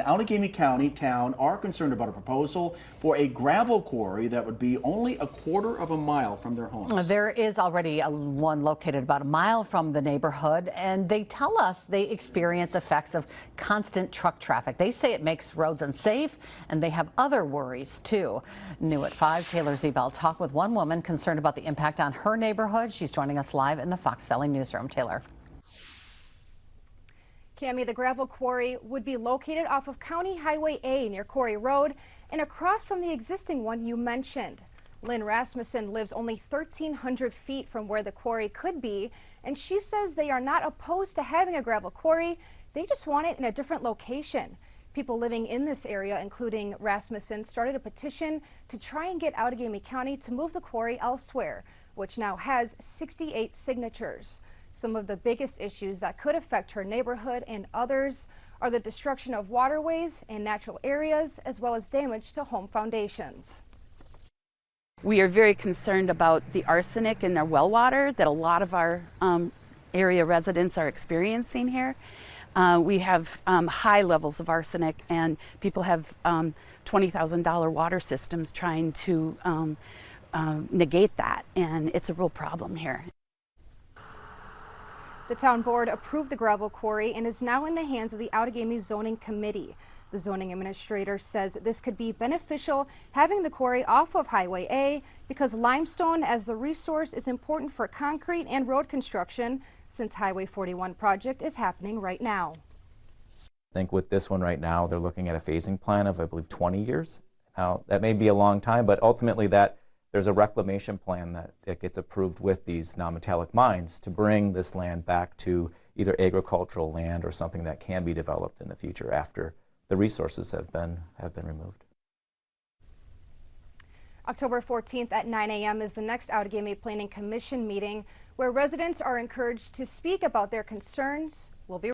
Allegheny County town are concerned about a proposal for a gravel quarry that would be only a quarter of a mile from their homes. There is already one located about a mile from the neighborhood, and they tell us they experience effects of constant truck traffic. They say it makes roads unsafe, and they have other worries too. New at 5, Taylor Zebel talked with one woman concerned about the impact on her neighborhood. She's joining us live in the Fox Valley newsroom. Taylor. Cammie, the gravel quarry would be located off of County Highway A near Quarry Road and across from the existing one you mentioned. Lynn Rasmussen lives only 1,300 feet from where the quarry could be, and she says they are not opposed to having a gravel quarry. They just want it in a different location. People living in this area, including Rasmussen, started a petition to try and get Allegheny County to move the quarry elsewhere, which now has 68 signatures. Some of the biggest issues that could affect her neighborhood and others are the destruction of waterways and natural areas, as well as damage to home foundations. We are very concerned about the arsenic in our well water that a lot of our area residents are experiencing here. We have high levels of arsenic, and people have $20,000 water systems trying to negate that, and it's a real problem here. The town board approved the gravel quarry and is now in the hands of the Allegheny Zoning Committee. The zoning administrator says this could be beneficial having the quarry off of Highway A because limestone as the resource is important for concrete and road construction since Highway 41 project is happening right now. I think with this one right now, they're looking at a phasing plan of, I believe, 20 years. Now, that may be a long time, but ultimately there's a reclamation plan that gets approved with these non-metallic mines to bring this land back to either agricultural land or something that can be developed in the future after the resources have been removed. October 14th at 9 a.m. is the next Allegheny Planning Commission meeting where residents are encouraged to speak about their concerns. We'll be